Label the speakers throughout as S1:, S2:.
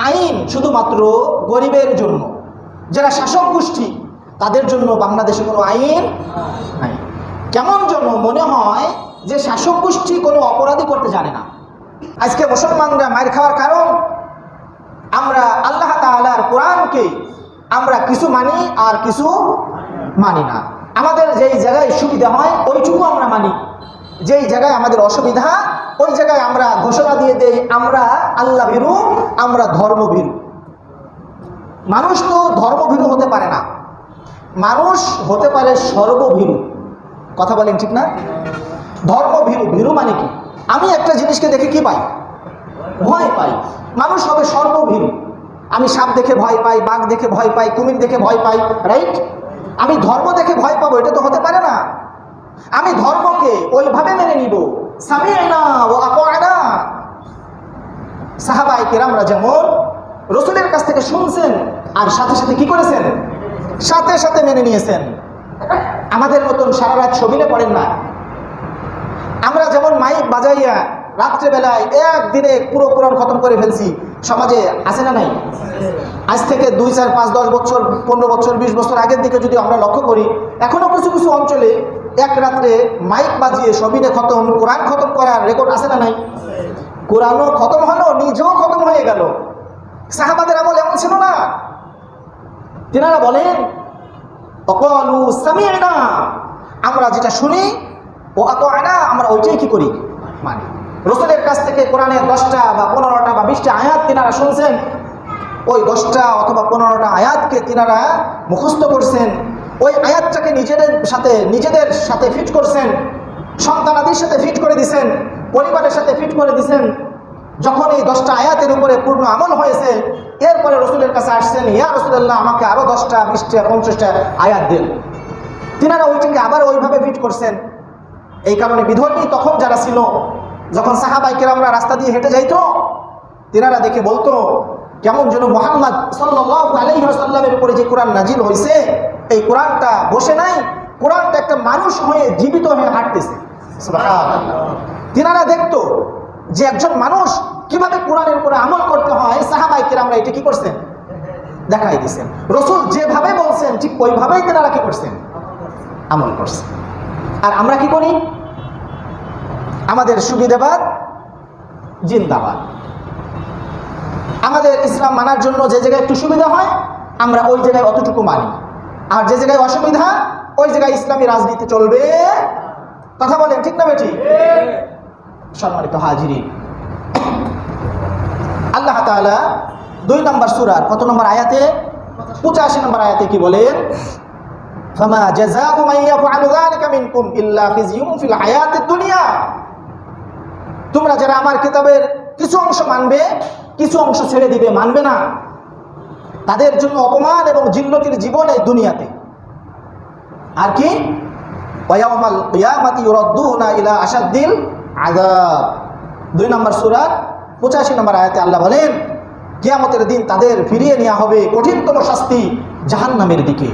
S1: আইন শুধুমাত্র গরিবের জন্য, যারা শাসক গোষ্ঠী তাদের জন্য বাংলাদেশে কোনো আইন নাই। কেমন যেন মনে হয় যে শাসক গোষ্ঠী কোনো অপরাধী করতে জানে না। আজকে মুসলমানরা মার খাওয়ার কারণ আমরা আল্লাহ তাআলার কোরআনকে আমরা কিছু মানি আর কিছু মানি না। আমাদের যেই জায়গায় সুবিধা হয় ওইটুকু আমরা মানি, যেই জায়গায় আমাদের অসুবিধা ওই জায়গায় আমরা ঘোষণা দিয়ে দেই আমরা আল্লাহ ভীরু, আমরা ধর্মভীরু। মানুষ তো ধর্মভীরু হতে পারে না, মানুষ হতে পারে সর্বভীরু। কথা বলেন ঠিক না? ধর্মভীরু, ভীরু মানে কি? আমি একটা জিনিসকে দেখে কি পাই? ভয় পাই। মানুষ হবে সর্বভীরু। আমি সাপ দেখে ভয় পাই, বাঘ দেখে ভয় পাই, কুমির দেখে ভয় পাই, রাইট? আমি ধর্ম দেখে ভয় পাবো, এটা তো হতে পারে না। আমি ধর্মকে ওইভাবে মেনে নিব, সামি'না ওয়া আতা'না। সাহাবায়ে কেরামরা যেমন রাসূলের কাছ থেকে শুনছেন আর সাথে সাথে কি করেছেন? সাথে সাথে মেনে নিয়েছেন। আমাদের মতন সারা রাত ছবিলে পড়েন না। আমরা যেমন মাইক বাজাইয়া রাত্রেবেলায় একদিনে পুরো কোরআন খতম করে ফেলছি, সমাজে আছে না নাই? আজ থেকে 2, 4, 5, 10 বছর, 15 বছর, 20 বছর আগের দিকে যদি আমরা লক্ষ্য করি, এখনো কিছু কিছু অঞ্চলে এক রাত্রে মাইক বাজিয়ে সবিনে খতম, কোরআন খতম করার রেকর্ড আছে না নাই? কোরআনও খতম হলো, নিজেও খতম হয়ে গেল। সাহাবাদের আমল এমন ছিল না। তিনারা বলেন অকালু সামি'না, আমরা যেটা শুনি ও আতা'না, আমরা ওইটাই কি করি? মানে রাসূলের কাছ থেকে কোরআনের 10টা বা 15টা বা 20টা আয়াত তিনারা শুনছেন, ওই 10টা অথবা 15টা আয়াতকে তিনারা মুখস্থ করছেন, ওই আয়াতটাকে নিজেদের সাথে ফিট করছেন, সন্তানাদির সাথে ফিট করে দিছেন, পরিবারের সাথে ফিট করে দিছেন। যখন এই 10টা আয়াতের উপরে পূর্ণ আমল হয়েছে, এরপরে রাসূলের কাছে আসছেন, ইয়া রাসূলুল্লাহ আমাকে আরো 10টা, 20টা, 50টা আয়াত দিন। তিনারা ওইটাকে আবার ওইভাবে ফিট করছেন। এই কারণে বিধর্মী তখন যারা ছিল, যখন সাহাবায়ে কেরামরা রাস্তা দিয়ে হেঁটে যাইতো, তিনারা দেখে বলতো কেমন যেন মুহাম্মদ সাল্লাল্লাহু আলাইহি ওয়াসাল্লামের উপরে যে কোরআন নাজিল হয়েছে, এই কোরআনটা বসে নাই, কোরআনটা একটা মানুষ হয়ে জীবিত হয়ে হাঁটতেছে। সুবহানাল্লাহ। তিনারা দেখতো যে একজন মানুষ কিভাবে কোরআনের উপরে আমল করতে হয়, সাহাবায়ে কেরামরা এটা কি করছেন? দেখাই দিয়েছেন। রাসূল যেভাবে বলছেন ঠিক ওইভাবেই তিনারা কি করছেন? আমল করছেন। আর আমরা কি করি? আমাদের সুবিধাবাদ জিন্দাবাদ। আমাদের ইসলাম মানার জন্য যে জায়গায় একটু সুবিধা হয় আমরা ওই জায়গায় অতটুকু মানি, আর যে জায়গায় অসুবিধা ওই জায়গায় ইসলামী রাজনীতি চলবে। কথা বলেন ঠিক না বেঠিক? সম্মানিত হাজিরিন, আল্লাহ তাআলা 2 নম্বর সূরার কত নম্বর আয়াতে? 85 নম্বর আয়াতে কি বলেন? ফামা জাযাউ মান ইয়াফআলু যালিকা মিনকুম ইল্লা খিযয়ুন ফিল হায়াতিদ দুনিয়া। তোমরা যারা আমার কিতাবের কিছু অংশ মানবে, কিছু অংশ ছেড়ে দিবে, মানবে না, তাদের জন্য অপমান এবং জিল্লতির জীবনে দুনিয়াতে। আর কি? ওয়া ইয়াউমাল কিয়ামাতি ইউরাদ্দুনা ইলা আশাদ্দিল আযাব। 2 নম্বর সূরার 85 নম্বর আয়াতে আল্লাহ বলেন কিয়ামতের দিন তাদের ফিরিয়ে নেওয়া হবে কঠিনতম শাস্তি জাহান্নামের দিকে।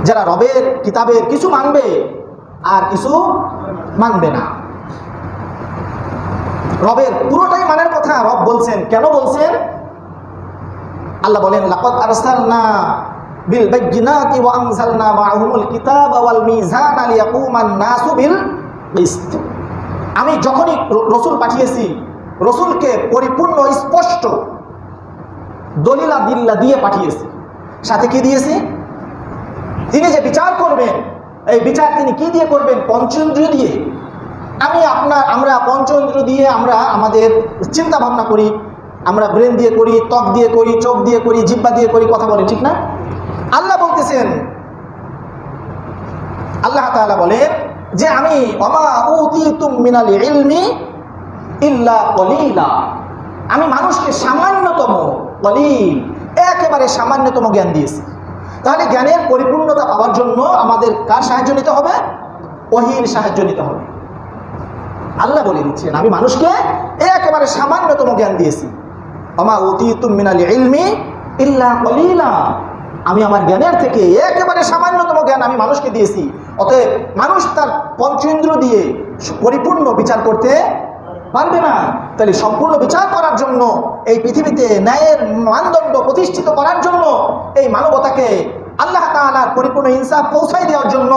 S1: যারা রবের কিতাবের কিছু মানবে আর কিছু মানবে না। রবের পুরোটাই মানার কথা রব বলছেন। কেন বলছেন? আল্লাহ বলেন লাকাদ আরসালনা বিল বাইয়িনাতি ওয়া আনজালনা মাআহুমুল কিতাবা ওয়াল মিজানা লিয়াকুমান নাসু বিল কিসত। আমি যখনই রাসূল পাঠিয়েছি, রাসূলকে পরিপূর্ণ স্পষ্ট দলিল আদিল্লা দিয়ে পাঠিয়েছি। সাথে কি দিয়েছি? তিনি যে বিচার করবেন, এই বিচার তিনি কি দিয়ে করবেন? পঞ্চেন্দ্রিয় দিয়ে। আমরা পঞ্চেন্দ্রিয় দিয়ে আমরা আমাদের চিন্তা ভাবনা করি, আমরা ব্রেন দিয়ে করি, ত্বক দিয়ে করি, চোখ দিয়ে করি, জিহ্বা দিয়ে করি। কথা বলে ঠিক না? আল্লাহ বলতেছেন, আল্লাহ তাআলা বলেন যে আমি ওমা উতিতুম মিনাল ইলমি ইল্লা কলিলা, আমি মানুষকে সামান্যতম, কলিল একেবারে সামান্যতম জ্ঞান দিয়েছি। তাহলে জ্ঞানের পরিপূর্ণতা পাওয়ার জন্য আমাদের কার সাহায্য নিতে হবে? ওহীর সাহায্য নিতে হবে। আল্লাহ বলে দিচ্ছেন আমি মানুষকে একেবারে সামান্যতম জ্ঞান দিয়েছি। ওমা উতিতুম মিনাল ইলমি ইল্লা কলিলা, আমি আমার জ্ঞানের থেকে একেবারে সামান্যতম জ্ঞান আমি মানুষকে দিয়েছি। অতএব মানুষ তার পঞ্চেন্দ্রিয় দিয়ে পরিপূর্ণ বিচার করতে পারবে না। তাহলে সম্পূর্ণ বিচার করার জন্য, এই পৃথিবীতে ন্যায়ের মানদণ্ড প্রতিষ্ঠিত করার জন্য, এই মানবতাকে আল্লাহ তাআলার পরিপূর্ণ ইনসাফ পৌঁছায় দেওয়ার জন্য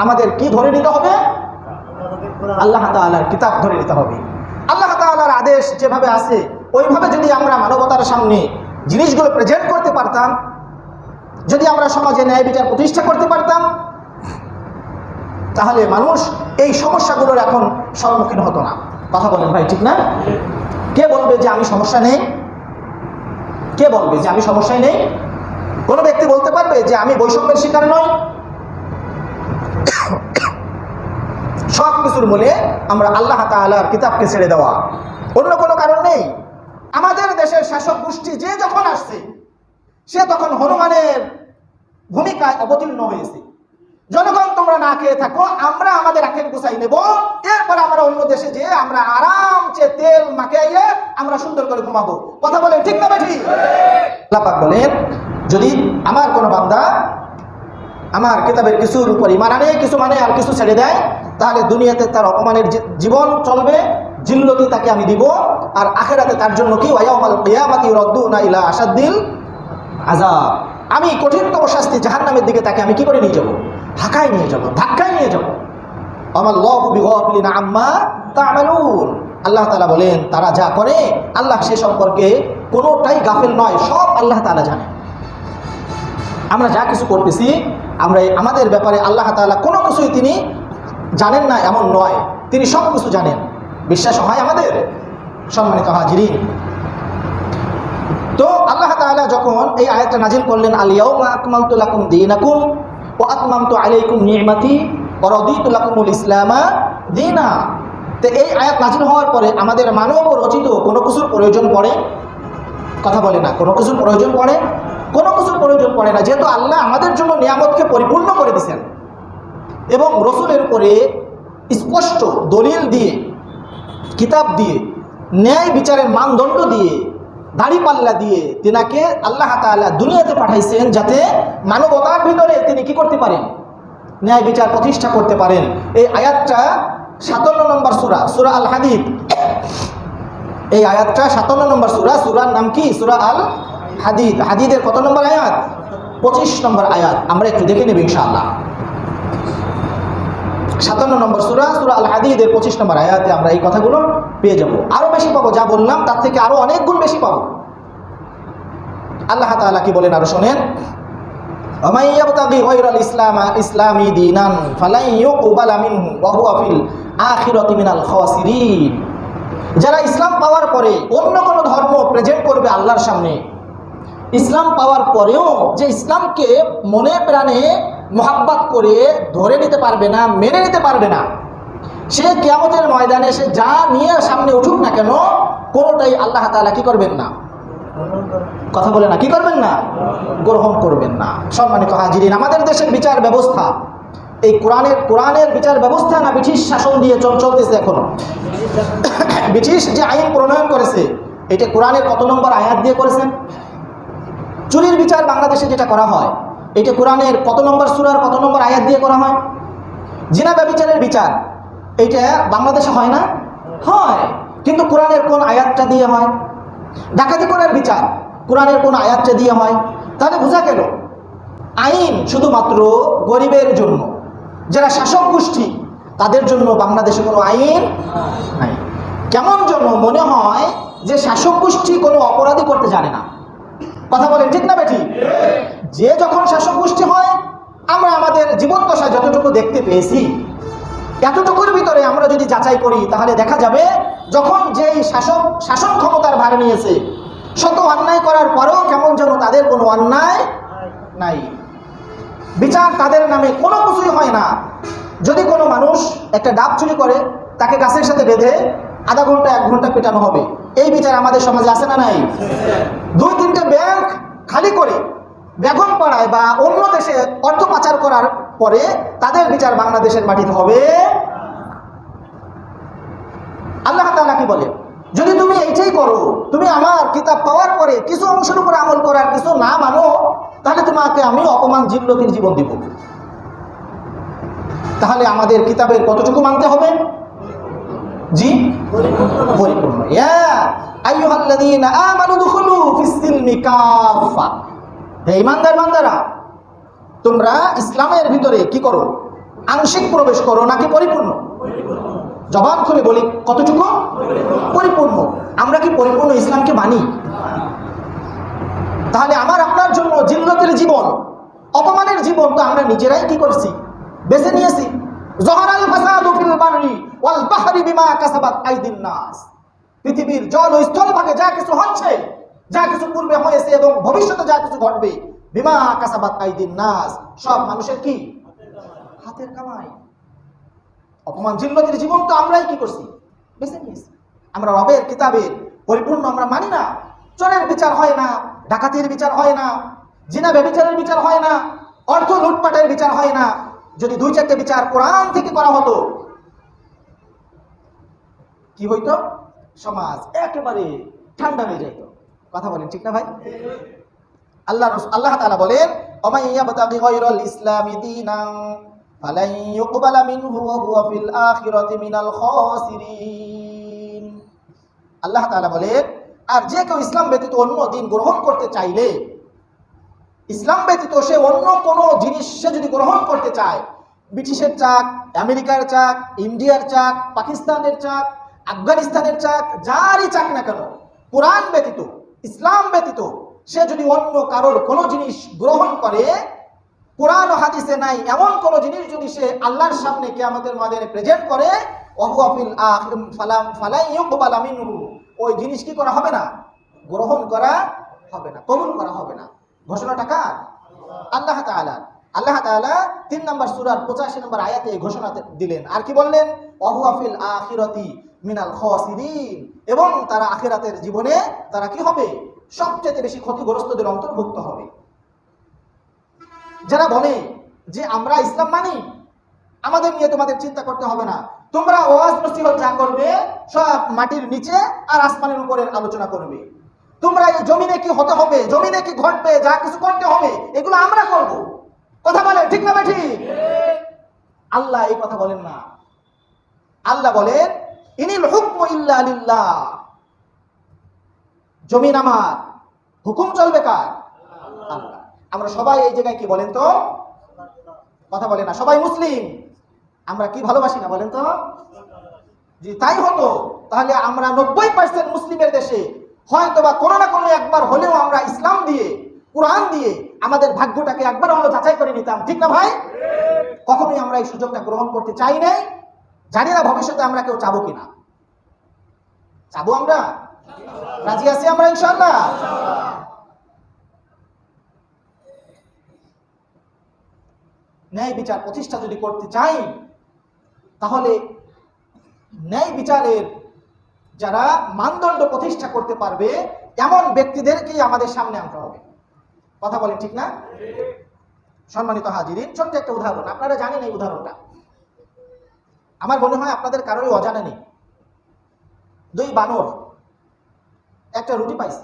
S1: আমাদের কি ধরে নিতে হবে? আল্লাহ তাআলার কিতাব ধরে নিতে হবে। আল্লাহ তাআলার আদেশ যেভাবে আছে ওইভাবে যদি আমরা মানবতার সামনে জিনিসগুলো প্রেজেন্ট করতে পারতাম, যদি আমরা সমাজে ন্যায় বিচার প্রতিষ্ঠা করতে পারতাম, তাহলে মানুষ এই সমস্যাগুলোর এখন সম্মুখীন হতো না। কথা বলেন ভাই, ঠিক না? কে বলবে যে আমি সমস্যা নেই? কে বলবে যে আমি সমস্যায় নেই? কোনো ব্যক্তি বলতে পারবে যে আমি বৈষম্যের শিকার নই? সব কিছুর মূলে আমরা আল্লাহ তাআলার কিতাবকে ছেড়ে দেওয়া, অন্য কোনো কারণ নেই। আমাদের দেশের শাসক গোষ্ঠী যে যখন আসছে, সে তখন হনুমানের ভূমিকায় অবতীর্ণ হয়েছে। জনগণ তোমরা না খেয়ে থাকো, আমরা আমাদের আখের গুছাই নেব, এরপর আমরা অন্য দেশে যেয়ে আমরা আরামসে তেল মাখাইয়ে আমরা সুন্দর করে ঘুমাবো। কথা বলেন ঠিক না বেঠি? আল্লাহ পাক বলেন, যদি আমার কোনো বান্দা আমার কিতাবের কিছুর উপর ঈমান আনে, কিছু মানে আর কিছু ছেড়ে দেয়, তাহলে দুনিয়াতে তার অপমানের জীবন চলবে, জিল্লতি তাকে আমি দিব, আর আখিরাতে তার জন্য কি ওয়ায়াউমাল কিয়ামাতি ইউরাদ্দুনা ইলা আশাদ্দিল আযাব, আমি কঠিনতম শাস্তি জাহান্নামের দিকে তাকে আমি কি করে নিয়ে যাব? ধাক্কায় নিয়ে যাব, ধাক্কায় নিয়ে যাব। আমাল্লাহু বিগাফিলিন আম্মা তা'মালুন। আল্লাহ তাআলা বলেন, তারা যা করে আল্লাহ সে সম্পর্কে কোনোটাই গাফিল নয়, সব আল্লাহ তাআলা জানেন। আমরা যা কিছু করতেছি, আমরা আমাদের ব্যাপারে আল্লাহ তাআলা কোনো কিছুই তিনি জানেন না এমন নয়, তিনি সব কিছু জানেন। বিশ্বাস হয় আমাদের? সম্মানিত হাজিরিন, তো আল্লাহ তাআলা যখন এই আয়াতটা নাজিল করলেন, আল ইয়াউমা আকমালতু লাকুম দীনাকুম ওয়া আতমামতু আলাইকুম নি'মাতি ওয়া রাদিতু লাকুমুল ইসলামা দীনা, তো এই আয়াত নাজিল হওয়ার পরে আমাদের মানব রচিত কোনো কিছুর প্রয়োজন পড়ে? কথা বলে না, কোনো কিছুর প্রয়োজন পড়ে? কোনো কিছুর প্রয়োজন পড়ে না, যেহেতু আল্লাহ আমাদের জন্য নিয়ামতকে পরিপূর্ণ করে দিয়েছেন এবং রসুলের উপরে স্পষ্ট দলিল দিয়ে, কিতাব দিয়ে, ন্যায় বিচারের মানদণ্ড দিয়ে, দাড়িপাল্লা দিয়ে তিনাকে আল্লাহ তাআলা দুনিয়াতে পাঠাইছেন, যাতে মানবতার ভিতরে তিনি কি করতে পারেন? ন্যায় বিচার প্রতিষ্ঠা করতে পারেন। এই আয়াতটা 57 নম্বর সূরা, সূরা আল হাদিদ। এই আয়াতটা 57 নম্বর সূরা, সূরার নাম কি? সূরা আল হাদিদ। হাদিদের কত নম্বর আয়াত? 25 নম্বর আয়াত। আমরা একটু দেখে নেব ইনশাআল্লাহ। 57 নম্বর সূরা, সূরা আল হাদিদের 25 নম্বর আয়াতে আমরা এই কথাগুলো পেয়ে যাব। আরো বেশি পাবো, যা বললাম তার থেকে আরো অনেক গুণ বেশি পাবো। আল্লাহ তাআলা কি বলেন আরো শোনেন, ওয়া ইয়াবতাগি গায়রাল ইসলামি দীনান ফালাই ইউকবালা মিনহু ওয়া হুয়া ফিল আখিরাতি মিনাল খাসিরিন। যারা ইসলাম পাওয়ার পরে অন্য কোনো ধর্ম প্রেজেন্ট করবে আল্লাহর সামনে, ইসলাম পাওয়ার পরেও যে ইসলামকে মনে প্রাণে মোহাব্বত করে ধরে নিতে পারবে না, মেনে নিতে পারবে না, সে কিয়ামতের ময়দানে সে যা নিয়ে সামনে উঠুক না কেন, কোনোটাই আল্লাহ তাআলা কি করবেন না? কথা বলে না, কি করবেন না? গ্রহণ করবেন না। সম্মানিত হাজিরিন, আমাদের দেশের বিচার ব্যবস্থা, এই কোরআনের বিচার ব্যবস্থা না ব্রিটিশ শাসন দিয়ে চলতেছে এখনো? ব্রিটিশ যে আইন প্রণয়ন করেছে, এটা কোরআনের কত নম্বর আয়াত দিয়ে করেছেন? চুরির বিচার বাংলাদেশে যেটা করা হয়, এটা কোরআনের কত নম্বর সূরার কত নম্বর আয়াত দিয়ে করা হয়? জিনা ব্যভিচারের বিচার এইটা বাংলাদেশে হয় না? হয়, কিন্তু কোরআনের কোন আয়াতটা দিয়ে হয়? ডাকাতি করার বিচার কোরআনের কোন আয়াতটা দিয়ে হয়? তাহলে বোঝা গেল আইন শুধুমাত্র গরিবের জন্য, যারা শাসক গোষ্ঠী তাদের জন্য বাংলাদেশে কোনো আইন নাই। কেমন যেন মনে হয় যে শাসক গোষ্ঠী কোনো অপরাধী করতে জানে না। কথা বলেন ঠিক না বেঠি? যে যখন শাসক গোষ্ঠী হয়, আমরা আমাদের জীবন দশায় যতটুকু দেখতে পেয়েছি, এতটুকুর ভিতরে আমরা যদি যাচাই করি, তাহলে দেখা যাবে যখন যেই শাসন ক্ষমতার ভার নিয়েছে, শত অন্যায় করার পরেও কেমন যেন তাদের কোনো অন্যায় নাই, বিচার তাদের নামে কোনো কিছুই হয় না। যদি কোনো মানুষ একটা ডাব চুরি করে, তাকে গাছের সাথে বেঁধে আধা ঘন্টা 1 ঘন্টা পেটানো হবে, এই বিচার আমাদের সমাজে আছে না নাই? 2-3টে ব্যাংক খালি করে বেগম পাড়ায় বা অন্য দেশে অর্থ পাচার করার পরে তাদের বিচার বাংলাদেশের মাটিতে হবে। আল্লাহ তাআলা কি বলে, যদি তুমি এইটাই করো, তুমি আমার কিতাব পাওয়ার পরে কিছু অংশের উপর আমল করার কিছু না মানো, তাহলে তোমাকে আমি অপমান জিল্লতির জীবন দিব। তাহলে আমাদের কিতাবের কতটুকু মানতে হবে? জি, পরিপূর্ণ। ইয়া আইয়ুহাল্লাযীনা আমানু দুখুলু ফিস-সিলমি কাফা, হে ঈমানদার বান্দারা, তোমরা ইসলামের ভিতরে কি করো? আংশিক প্রবেশ করো নাকি পরিপূর্ণ? জবান খুলে বলি, কতটুকু? পরিপূর্ণ। আমরা কি পরিপূর্ণ ইসলামকে মানি? তাহলে আমার আপনার জন্য জিল্লতের জীবন, অপমানের জীবন তো আমরা নিজেরাই কি করছি? বেছে নিয়েছি। যহরাল ফাসাদু ফিল বাররি ওয়াল বাহরি বিমা কাসাবাত আইদিন নাস। পৃথিবীর জল ও স্থল ভাগে যা কিছু হচ্ছে, যা কিছু পূর্বে হয়েছে এবং ভবিষ্যতে যা কিছু ঘটবে, বিমা কাসাবাত আইদিন নাস, সব মানুষের কি? হাতের কামাই। অপমান জিল্লতের জীবন তো আমরাই কি করছি? বেছে নিয়েছি। আমরা রবের কিতাবের পরিপূর্ণ আমরা মানি না। চোরের বিচার হয় না, ডাকাতির বিচার হয় না, জিনা ব্যভিচারের বিচার হয় না, অর্থ লুটপাটের বিচার হয় না। যদি দুই চারটে বিচার কোরআন থেকে করা হতো, কি হইতো? সমাজ একেবারে ঠান্ডা হয়ে যেত। কথা বলেন ঠিক না ভাই? আল্লাহ তাআলা বলেন, ওয়া ইয়াবতাগি গায়রাল ইসলামি দীনান ফালান ইউকবালা মিনহু ওয়া হুয়া ফিল আখিরাতি মিনাল খাসিরিন। আল্লাহ তাআলা বলেন, আর যে কেউ ইসলাম ব্যতীত অন্য দিন গ্রহণ করতে চাইলে, ইসলাম ব্যতীত সে অন্য কোনো জিনিস সে যদি গ্রহণ করতে চায়, ব্রিটিশের চাক, আমেরিকার চাক, ইন্ডিয়ার চাক, পাকিস্তানের চাক, আফগানিস্তানের চাক, যারই চাক না কেন, কোরআন ব্যতীত, ইসলাম ব্যতীত সে যদি অন্য কারোর কোনো জিনিস গ্রহণ করে, কোরআন ও হাদিসে নাই এমন কোন জিনিস যদি সে আল্লাহর সামনে কিয়ামতের ময়দানে প্রেজেন্ট করে, ওই জিনিস কি করা হবে না? গ্রহণ করা হবে না, কবুল করা হবে না। ঘোষণাটা কার? আল্লাহ তাআলা। আল্লাহ তাআলা 3 নম্বর সূরার 85 নম্বর আয়াতে এই ঘোষণা দিলেন। আর কি বললেন? ওয়া ফিল আখিরাতি মিনাল খাসিরিন, এবং তারা আখিরাতের জীবনে তারা কি হবে? সবচেয়ে বেশি ক্ষতিগ্রস্তদের অন্তর্ভুক্ত হবে। যারা বলে যে আমরা ইসলাম মানি, আমাদের নিয়ে তোমাদের চিন্তা করতে হবে না, তোমরা ওয়াজ নসিহত যা করবে সব মাটির নিচে আর আসমানের উপরের আলোচনা করবে, তোমরা এই জমিনে কি হতে হবে, জমিনে কি ঘটবে, যা কিছু করতে হবে এগুলো আমরা করব। কথা বলে ঠিক না বেঠি? আল্লাহ এই কথা বলেন না। আল্লাহ বলেন, ইনিল হুকমু ইল্লা লিল্লাহ, জমিন আমার, হুকুম চলবে কার? আল্লাহ। আমরা সবাই এই জায়গায় কি বলেন তো? কথা বলে না, সবাই মুসলিম, আমরা কি ভালোবাসি না বলেন তো? যদি তাই হতো তাহলে আমরা 90% মুসলিমের দেশে হয়তো বা কোনো না কোনো একবার হলেও আমরা ইসলাম দিয়ে, কোরআন দিয়ে আমাদের ভাগ্যটাকে একবার হলেও যাচাই করে নিতাম, ঠিক না ভাই? কখনোই আমরা এই সুযোগটা গ্রহণ করতে চাই নাই। জানি না ভবিষ্যতে আমরা কেউ চাবো কিনা। চাবো আমরা? রাজি আছি আমরা ইনশাআল্লাহ? ন্যায় বিচার প্রতিষ্ঠা যদি করতে চাই, তাহলে ন্যায় বিচারের যারা মানদণ্ড প্রতিষ্ঠা করতে পারবে এমন ব্যক্তিদেরকেই আমাদের সামনে আনতে হবে। কথা বলেন ঠিক না? সম্মানিত হাজিরিন, ছোট্ট একটা উদাহরণ, আপনারা জানেন এই উদাহরণটা, আমার মনে হয় আপনাদের কারোরই অজানা নেই। 2 বানর একটা রুটি পাইছে,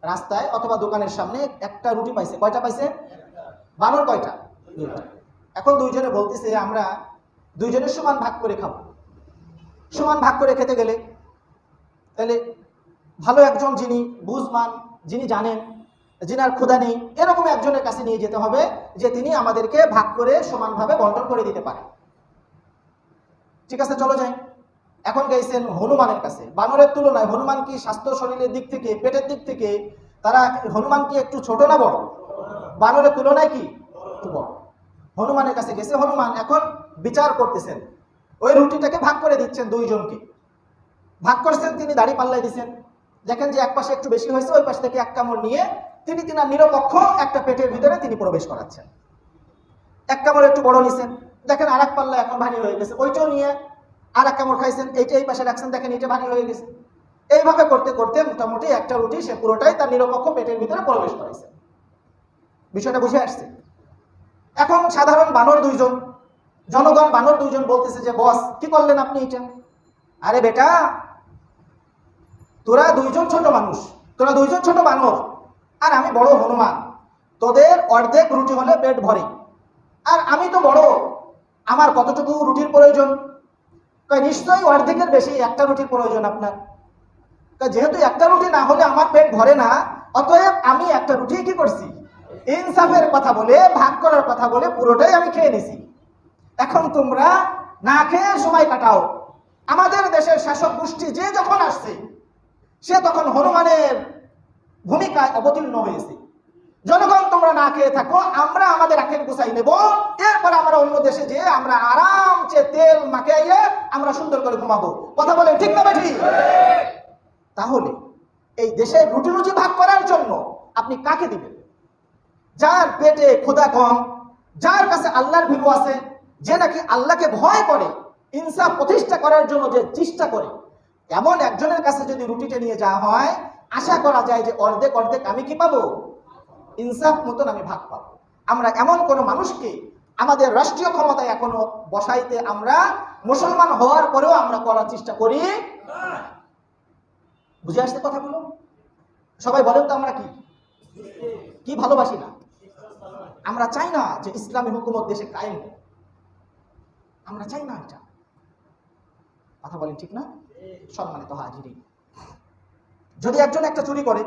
S1: রাস্তায় অথবা দোকানের সামনে একটা রুটি পাইছে। কয়টা পাইছে? বানর কয়টা? 2টা। এখন দুইজনে বলতেছে আমরা দুইজনের সমান ভাগ করে খাবো। সমান ভাগ করে খেতে গেলে তাহলে ভালো একজন, যিনি বুঝমান, যিনি জানেন, যিনার ক্ষুধা নেই, এরকম একজনের কাছে নিয়ে যেতে হবে যে তিনি আমাদেরকে ভাগ করে সমানভাবে বন্টন করে দিতে পারে। ঠিক আছে, চলো যাই। এখন গেছেন হনুমানের কাছে। বানরের তুলনায় হনুমান কি স্বাস্থ্য শরীরের দিক থেকে, পেটের দিক থেকে তারা, হনুমান কি একটু ছোট না বড়? বানরের তুলনায় কি একটু বড়। হনুমানের কাছে গেছে, হনুমান এখন বিচার করতেছেন, ওই রুটিটাকে ভাগ করে দিচ্ছেন, দুইজনকে ভাগ করছেন, তিনি দাড়ি পাল্লাই দিচ্ছেন, দেখেন যে এক পাশে একটু বেশি হয়েছে, ওই পাশ থেকে এক কামড় নিয়ে তিনি তিনার নিরপেক্ষ একটা পেটের ভিতরে তিনি প্রবেশ করাচ্ছেন। এক কামড় একটু বড় নিছেন, দেখেন আর এক পাল্লা এখন ভারী হয়ে গেছে, ওইটাও নিয়ে আর এক কামড় খাইছেন, এইটা এই পাশে রাখছেন, দেখেন এটা ভারী হয়ে গেছে। এইভাবে করতে করতে মোটামুটি একটা রুটি সে পুরোটাই তার নিরপেক্ষ পেটের ভিতরে প্রবেশ করেছে। বিষয়টা বুঝে আসছে? এখন সাধারণ বানর দুইজন, জনগণ বানর দুইজন বলতেছে যে বস কি করলেন আপনি এটা? আরে বেটা, তোরা দুইজন ছোট মানুষ, তোরা দুইজন ছোট বানর, আর আমি বড় হনুমান, তোদের অর্ধেক রুটি হলে পেট ভরে, আর আমি তো বড়, আমার কতটুকু রুটির প্রয়োজন? নিশ্চয়ই অর্ধেকের বেশি একটা রুটির প্রয়োজন আপনার। যেহেতু একটা রুটি না হলে আমার পেট ভরে না, অতএব আমি একটা রুটি কি করছি, ইনসাফের কথা বলে, ভাগ করার কথা বলে পুরোটাই আমি খেয়ে নিছি। এখন তোমরা না খেয়ে সময় কাটাও। আমাদের দেশের শাসক গোষ্ঠী যে যখন আসছে, সে তখন হনুমানের ভূমিকায় অবতীর্ণ হয়েছে। জনগণ তোমরা না খেয়ে থাকো, আমরা আমাদের আখের গুছাই নেব, এরপর আমরা অন্য দেশে যেয়ে আমরা আরামসে তেল মাখাইয়ে আমরা সুন্দর করে ঘুমাবো। কথা বলে ঠিক না ঠিক? তাহলে এই দেশের রুটি রুজি ভাগ করার জন্য আপনি কাকে দিবেন? যার পেটে ক্ষুধা কম, যার কাছে আল্লাহর ভীরু আছে, যে নাকি আল্লাহকে ভয় করে, ইনসাফ প্রতিষ্ঠা করার জন্য যে চেষ্টা করে, এমন একজনের কাছে যদি রুটিটা নিয়ে যাওয়া হয়, আশা করা যায় যে অর্ধেক অর্ধেক আমি কি পাবো, ইনসাফ মতন আমি ভাগ পাবো। আমরা এমন কোন মানুষকে আমাদের রাষ্ট্রীয় ক্ষমতায় এখনো বসাইতে আমরা মুসলমান হওয়ার পরেও আমরা করার চেষ্টা করি। বুঝে আসছে কথাগুলো? সবাই বলেন তো আমরা কি ভালোবাসি না? আমরা চাই না যে ইসলামী হুকুমত দেশে কায়েম হোক। আমরা চাই না এটা। কথা বলেন ঠিক না? সম্মানিত হাজিরিন, যদি একজন একটা চুরি করে,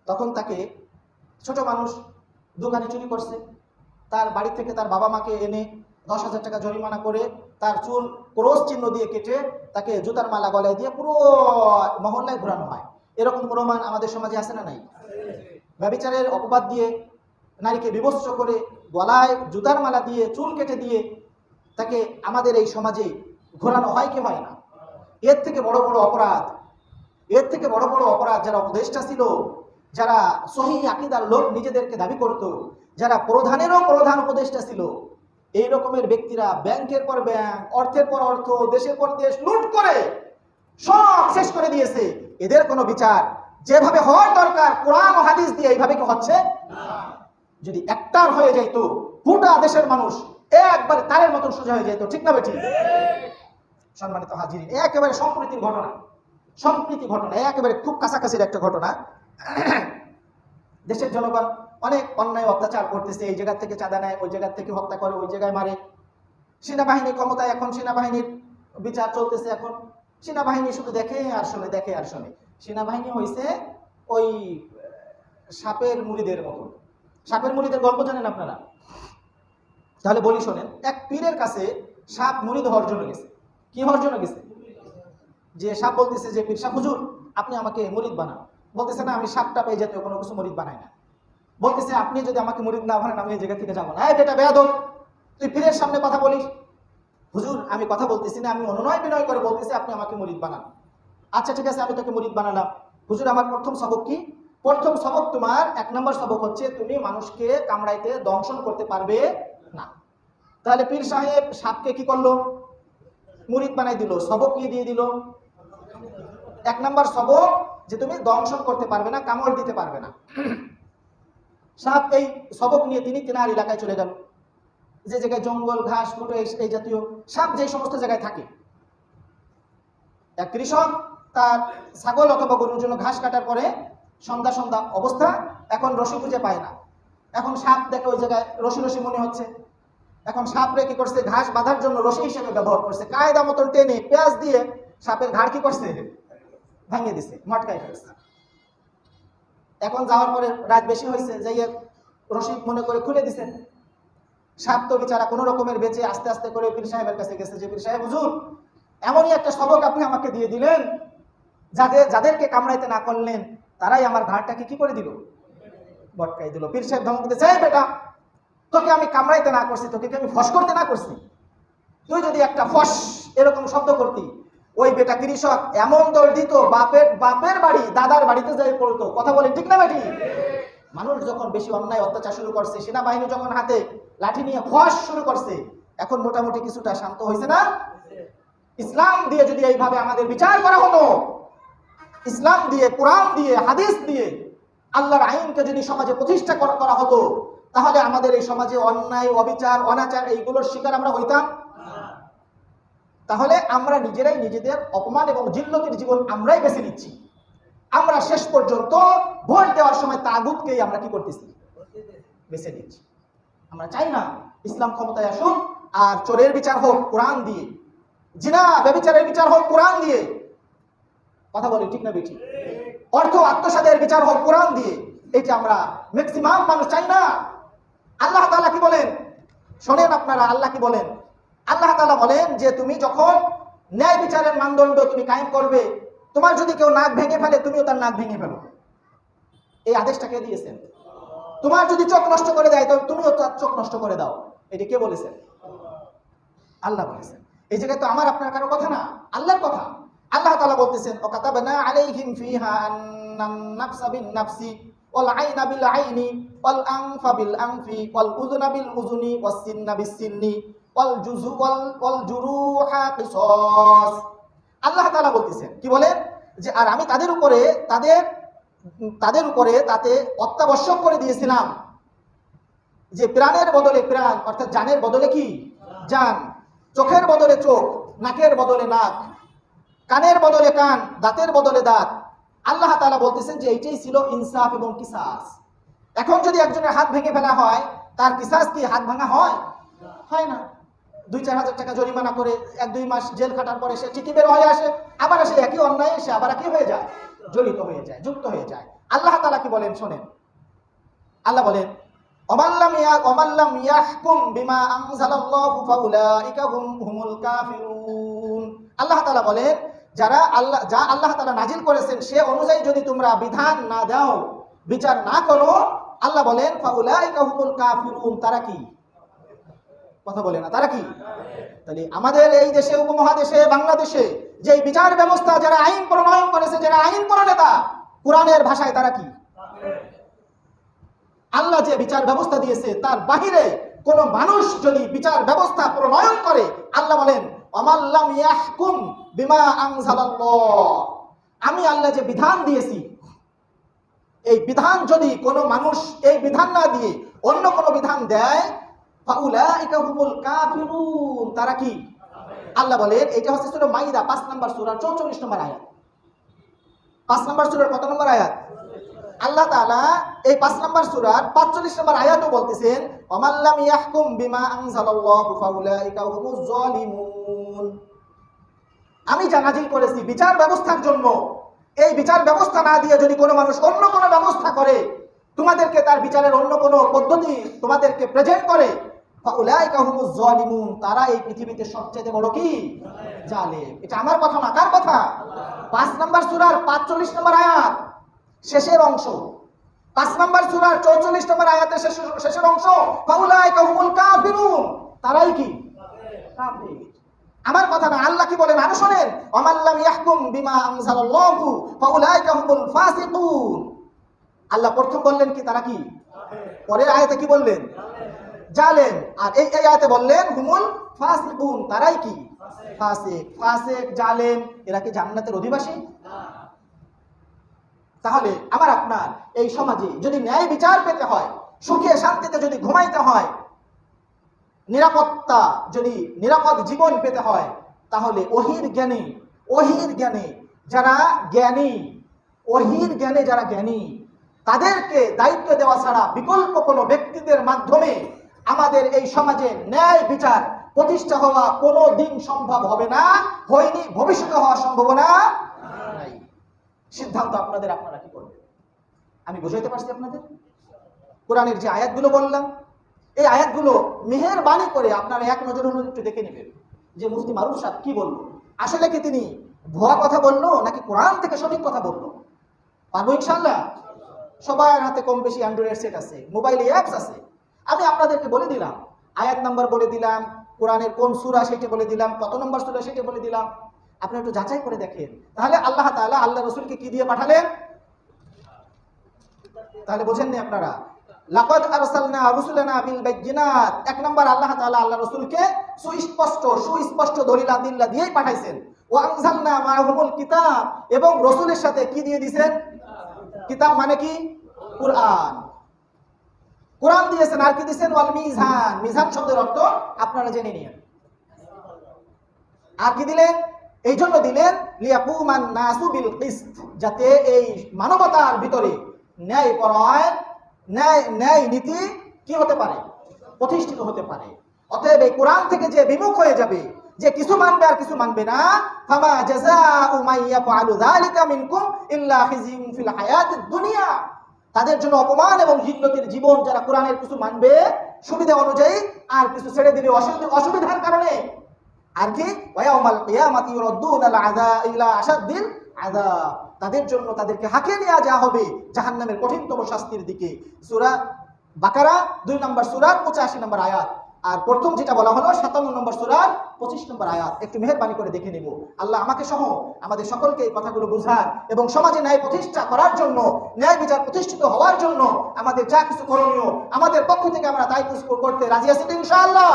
S1: তখন তাকে, ছোট মানুষ দোকানে চুরি করছে, তার বাড়ি থেকে তার বাবা মাকে এনে 10,000 টাকা জরিমানা করে, তার চুল ক্রস চিহ্ন দিয়ে কেটে, তাকে জুতার মালা গলায় দিয়ে পুরো মহল্লায় ঘোরানো হয়। এরকম প্রমাণ আমাদের সমাজে আছে না নাই? ব্যভিচারের অপবাদ দিয়ে নারীকে বিভৎস করে গলায় জুতার মালা দিয়ে চুল কেটে দিয়ে তাকে আমাদের এই সমাজে ঘোরানো হয় কি হয় না? এর থেকে বড় বড় অপরাধ, এর থেকে বড় বড় অপরাধ যারা উপদেষ্টা ছিল, যারা সহিহ আকীদার লোক নিজেদেরকে দাবি করত, যারা প্রধানেরও প্রধান উপদেষ্টা ছিল, এই রকমের ব্যক্তিরা ব্যাংকের পর ব্যাংক, অর্থের পর অর্থ, দেশের পর দেশ লুট করে সব শেষ করে দিয়েছে। এদের কোনো বিচার যেভাবে হওয়ার দরকার কোরআন ও হাদিস দিয়ে এইভাবে কি হচ্ছে না। যদি একটার হয়ে যাইতো, গোটা দেশের মানুষ একবারে তারের মতন সোজা হয়ে যেত। ঠিক না বেঠিক? সম্মানিত হাজিরিন, একেবারে সম্প্রীতির ঘটনা, সম্প্রীতি ঘটনা, একেবারে খুব কাছাকাছির একটা ঘটনা। দেশের জনগণ অনেক অন্যায় অত্যাচার করতেছে, এই জায়গা থেকে চাঁদা নেয়, ওই জায়গা থেকে হত্যা করে, ওই জায়গায় মারে। সেনাবাহিনী ক্ষমতায়, এখন সেনাবাহিনীর বিচার চলতেছে। এখন সেনাবাহিনী শুধু দেখে আর শোনে, দেখে আর শোনে। সেনাবাহিনী হয়েছে ওই সাপের মুড়িদের মতো। সাপের মুড়িদের গল্প জানেন আপনারা? তাহলে বলি শোনেন। এক পীরের কাছে সাপ মুড়িদ হওয়ার জন্য গেছে। কি হওয়ার জন্য গেছে? যে সাপ বলতেছে যে পীর সাহেব হুজুর আপনি আমাকে মুরিদ বানান। বলতেছে না, আমি সাপটা পেয়ে যেতে কোনো কিছু মুরিদ বানাই না। বলতেছে আপনি যদি আমাকে মুরিদ না বানান আমি এই জায়গা থেকে যাবো না। এই বেটা বেয়াদব, তুই পীরের সামনে কথা বলিস। হুজুর আমি কথা বলতেছি না, আমি অনুনয় বিনয় করে বলতেছি আপনি আমাকে মুরিদ বানান। আচ্ছা ঠিক আছে, আমি তোকে মুরিদ বানালাম। হুজুর আমার প্রথম সবক কি? প্রথম সবক তোমার 1 নম্বর সবক হচ্ছে তুমি মানুষকে কামড়াইতে দংশন করতে পারবে না। তাহলে পীর সাহেব সাপকে কি করলো? মুরিদ বানাই দিল। সবক কি দিয়ে দিল? 1 নম্বর সবক যে তুমি দংশন করতে পারবে না, কামড় দিতে পারবে না। সাপ এই সবক নিয়ে তিনি তেনার এলাকায় চলে গেল, যে জায়গায় জঙ্গল ঘাস ফুটো এই জাতীয় সাপ যে সমস্ত জায়গায় থাকে। এক কৃষক তার ছাগল অথবা গরুর জন্য ঘাস কাটার পরে সন্ধ্যা সন্ধ্যা অবস্থা, এখন রশি খুঁজে পায় না। এখন সাপ দেখে ওই জায়গায় রশি রশি মনে হচ্ছে। এখন সাপরে কি করছে? ঘাস বাঁধার জন্য রশি হিসেবে ব্যবহার করছে। কায়দা মতন টেনে পেঁয়াজ দিয়ে সাপের ঘাড় কি করছে? ভাঙিয়ে দিছে, মটকাই ফেলছে। এখন যাওয়ার পরে রাত বেশি হয়েছে, যাইয়ে রশি মনে করে খুলে দিছেন। সাপ তো বিচারা কোনো রকমের বেঁচে আস্তে আস্তে করে পীর সাহেবের কাছে গেছে, যে পীর সাহেব হুজুর এমনই একটা সবক আপনি আমাকে দিয়ে দিলেন, যাদেরকে কামড়াইতে না করলেন তারাই আমার ঘাড়টাকে কি করে দিল? বটকাই দিল। পীর সাহেব ধমক দিতে চাই, বেটা তোকে আমি কামড়াইতে না করছি, তোকে আমি ফস করতে না করছি? তুই যদি একটা ফস এরকম শব্দ করতি, ওই বেটা কৃষক এমন দৌড় দিত, বাপের বাড়ি দাদার বাড়িতে যাই পড়তো। কথা বলেন ঠিক না বেটি? মানুষ যখন বেশি অন্যায় অত্যাচার শুরু করছে, সেনাবাহিনী যখন হাতে লাঠি নিয়ে ফস শুরু করছে, এখন মোটামুটি কিছুটা শান্ত হয়েছে না? ইসলাম দিয়ে যদি এইভাবে আমাদের বিচার করা হতো, ইসলাম দিয়ে, কোরআন দিয়ে, হাদিস দিয়ে আল্লাহর আইনকে যদি সমাজে প্রতিষ্ঠা করা হতো, তাহলে আমাদের এই সমাজে অন্যায় অবিচার অনাচার এইগুলোর শিকার আমরা হইতাম। তাহলে আমরা নিজেরাই নিজেদের অপমান এবং জিল্লতির জীবন আমরাই বেছে নিচ্ছি। আমরা শেষ পর্যন্ত ভোট দেওয়ার সময় তাগুতকেই আমরা কি করতেছি? বেছে নিচ্ছি। আমরা চাই না ইসলাম ক্ষমতায় আসুক আর চোরের বিচার হোক কোরআন দিয়ে, জিনা ব্যভিচারের বিচার হোক কোরআন দিয়ে। কথা বলি ঠিক না বেঠিক? অর্থ আত্মসাতের বিচার হোক কোরআন দিয়ে। এটা আমরা ম্যাক্সিমাম মানুষ চাই না। আল্লাহ তাআলা কি বলেন শোনেন আপনারা, আল্লাহ কি বলেন? আল্লাহ তাআলা বলেন যে তুমি যখন ন্যায় বিচারের মানদণ্ড তুমি কায়েম করবে, তোমার যদি কেউ নাক ভেঙে ফেলে তুমিও তার নাক ভেঙে ফেলো। এই আদেশটা কে দিয়েছেন? তোমার যদি চোখ নষ্ট করে দেয় তবে তুমিও তার চোখ নষ্ট করে দাও। এটা কে বলেছেন? আল্লাহ বলেছেন। এই জায়গায় তো আমার আপনার কারো কথা না, আল্লাহর কথা। আল্লাহ তাআলা বলতেছেন ওয়াকাতাবনা আলাইহিম ফিহা আন্নান নাফসা বিন নাফসি ওয়াল আইনা বিল আইনি ওয়াল আনফা বিল আনফি ওয়াল উযুনা বিল উযুনি ওয়াস সিন্না বিস সিন্নি ওয়াল জুরুহা কিসাস। আল্লাহ তাআলা বলতেছেন কি বলেন যে আর আমি তাদের উপরে তাতে অত্যাবশ্যক করে দিয়েছিলাম যে প্রাণের বদলে প্রাণ, অর্থাৎ জানের বদলে কি জান, চোখের বদলে চোখ, নাকের বদলে নাক, কানের বদলে কান, দাঁতের বদলে দাঁত। আল্লাহ তাআলা বলতেছেন যে এইটাই ছিল ইনসাফ এবং কিসাস। এখন যদি একজনের হাত ভেঙে ফেলা হয়, তার কিসাস কি হাত ভাঙা হয়? হয় না। 2-4 হাজার টাকা জরিমানা করে 1-2 মাস জেল খাটার পরে সে ঠিকই বের হয়ে আসে, আবার সে একই অন্যায় সে আবার কি হয়ে যায়? জড়িত হয়ে যায়, যুক্ত হয়ে যায়। আল্লাহ তাআলা কি বলেন শোনেন। আল্লাহ বলেন ওমাল্লাম ইয়াহকুম বিমা আনজালাল্লাহু ফাউলাইকা হুমুল কাফিরুন। আল্লাহ তাআলা বলেন যা আল্লাহ তাআলা নাজিল করেছেন সে অনুযায়ী যদি তোমরা বিধান না দাও, বিচার না করো, আল্লাহ বলেন ফাউলাইকা হুমুল কাফিরুন, তারা কি? কথা বলে না, তারা কি? তাহলে আমাদের এই দেশে, উপমহাদেশে, বাংলাদেশে যে বিচার ব্যবস্থা, যারা আইন প্রণয়ন করেছে, যারা আইন প্রণেতা, কোরআনের ভাষায় তারা কি? আল্লাহ যে বিচার ব্যবস্থা দিয়েছে তার বাহিরে কোন মানুষ যদি বিচার ব্যবস্থা প্রণয়ন করে, আল্লাহ বলেন আমাল্লাম ইয়াহকুম বিমা আনজালাল্লাহ, আমি আল্লাহ যে বিধান দিয়েছি এই বিধান যদি কোন মানুষ এই বিধান না দিয়ে অন্য কোন বিধান দেয়, ফাউলাইকা হুমুল কাফিরুন, তারা কি? আল্লাহ বলেন এটা হচ্ছে সূরা মাইদা 5 নম্বর সূরা 44 নম্বর আয়াত। 5 নম্বর সূরার কত নম্বর আয়াত? আল্লাহ তাআলা এই 5 নম্বর সূরার 45 নম্বর আয়াতও বলতেছেন ওয়ামাল্লাম ইয়াহকুম বিমা আনজালাল্লাহু ফাউলাইকা হুমুজ জালিমুন। আমি যা নাজিল করেছি বিচার ব্যবস্থার জন্য, এই বিচার ব্যবস্থা না দিয়ে যদি কোনো মানুষ অন্য কোনো ব্যবস্থা করে, তোমাদেরকে তার বিচারের অন্য কোনো পদ্ধতি তোমাদেরকে প্রেজেন্ট করে, ফাউলাইকা হুমুজ জালিমুন, তারা এই পৃথিবীতে সবচেয়ে বড় কি? জালেম। এটা আমার কথা না, কার কথা? 5 নম্বর সূরার 45 নম্বর আয়াত শেষের অংশ, 5 নম্বর সূরার 44 নম্বর আয়াতের শেষের অংশ, ফাউলাইকা হুমুল কাফিরুন, তারাই কি? কাফির। আমার কথা না, আল্লাহ কি বলেন আরো শুনেন ওয়ামাল্লাম ইয়াহকুম বিমা আনজালাল্লাহু ফাউলাইকা হুমুল ফাসিকুন। আল্লাহ প্রথম বললেন কি তারা কি? পরের আয়াতে কি বললেন? জালেম। আর এই আয়াতে বললেন হুমুল ফাসিকুন, তারাই কি? ফাসিক। ফাসিক, জালেম, এরা কি জান্নাতের অধিবাসী? তাহলে আমার আপনার এই সমাজে যদি ন্যায় বিচার পেতে হয়, সুখে শান্তিতে যদি ঘুমাইতে হয়, নিরাপদ জীবন পেতে হয়, তাহলে ওহির জ্ঞানে যারা জ্ঞানী তাদেরকে দায়িত্ব দেওয়া ছাড়া বিকল্প কোনো ব্যক্তিদের মাধ্যমে আমাদের এই সমাজে ন্যায় বিচার প্রতিষ্ঠা হওয়া কোনো দিন সম্ভব হবে না, হয়নি, ভবিষ্যতে হওয়ার সম্ভাবনা নাই। সিদ্ধান্ত আপনারা কি করবেন? আমি বুঝাইতে পারছি আপনাদের? কোরআনের যে আয়াতগুলো বললাম, এই আয়াতগুলো মেহেরবানি করে আপনারা এক নজর হলো একটু দেখে নেবেন যে মুফতি মারুফ সাহেব কি বললো। আসলে কি তিনি ভুয়া কথা বললো নাকি কোরআন থেকে সঠিক কথা বললো? পারবো ইনশাআল্লাহ। সবার হাতে কম বেশি অ্যান্ড্রয়েড সেট আছে, মোবাইলে অ্যাপস আছে। আমি আপনাদেরকে বলে দিলাম, আয়াত নাম্বার বলে দিলাম, কোরআনের কোন সূরা সেটা বলে দিলাম, কত নম্বর সূরা সেটা বলে দিলাম। আপনি একটু যাচাই করে দেখেন। তাহলে আল্লাহ তাআলা আল্লাহ রাসূলকে কি দিয়ে পাঠালেন? তাহলে বোঝেননি আপনারা? লাকাদ আরসালনা রুসুলানা বিল বাইয়িনাত। এক নাম্বার আল্লাহ তাআলা আল্লাহ রাসূলকে সুস্পষ্ট দলিল আদিল্লা দিয়েই পাঠাইছেন। ওয়া আনজালনা মাআহুমুল কিতাব, এবং রাসূলের সাথে কি দিয়ে দিবেন? কিতাব মানে কি? কোরআন দিয়েছেন। আর কি দিয়েছেন? ওয়াল মিজান। মিজান শব্দের অর্থ আপনারা জেনে নিন। আর কি দিলেন? এই জন্য দিলেন লিয়াকুমান নাসু বিল কিসত, যাতে এই মানবতার ভিতরে ন্যায় নীতি কি হতে পারে? প্রতিষ্ঠিত হতে পারে। অতএব এই কোরআন থেকে যে বিমুখ হয়ে যাবে, যে কিছু মানবে আর কিছু মানবে না, ফামা জাযাউ মান ইয়াফআলু যালিকা মিনকুম ইল্লা খিজিয়ুন ফিল হায়াতিদ দুনিয়া, তাদের জন্য অপমান এবং জিল্লতির জীবন, যারা কোরআনের কিছু মানবে সুবিধা অনুযায়ী আর কিছু ছেড়ে দিবে অসুবিধার কারণে। আর কি ওয়ায়াউমাল কিয়ামাতি ইউরাদ্দুনা ইলা আশাদ্দিল আযাব, তাদের জন্য তাদেরকে হাঁকিয়ে নিয়ে যাওয়া হবে জাহান্নামের কঠিনতম শাস্তির দিকে। সূরা বাকারা 2 নম্বর সূরার 85 নম্বর আয়াত, আর প্রথম যেটা বলা হলো 57 নম্বর সূরার 25 নম্বর আয়াত। একটু মেহেরবানি করে দেখে নেব। আল্লাহ আমাকে সহ আমাদের সকলকে এই কথাগুলো বুঝার এবং সমাজে ন্যায় প্রতিষ্ঠা করার জন্য, ন্যায় বিচার প্রতিষ্ঠিত হওয়ার জন্য আমাদের যা কিছু করণীয় আমাদের পক্ষ থেকে আমরা তাই কিছু করতে রাজি আছি ইনশাআল্লাহ।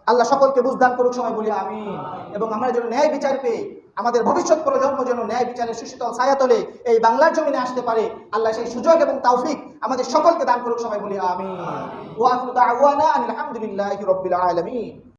S1: আল্লাহ সকলকে বুঝদান করুক, সবাই বলি আমিন। এবং আমরা যেন ন্যায় বিচার পেয়ে আমাদের ভবিষ্যৎ প্রজন্ম যেন ন্যায় বিচারের সুশীতল ছায়াতলে এই বাংলার জমিনে আসতে পারে, আল্লাহ সেই সুযোগ এবং তৌফিক আমাদের সকলকে দান করুক, সবাই বলি আমিন। ওয়া আখিরু দাওয়ানা আনিল হামদুলিল্লাহি রাব্বিল আলামিন।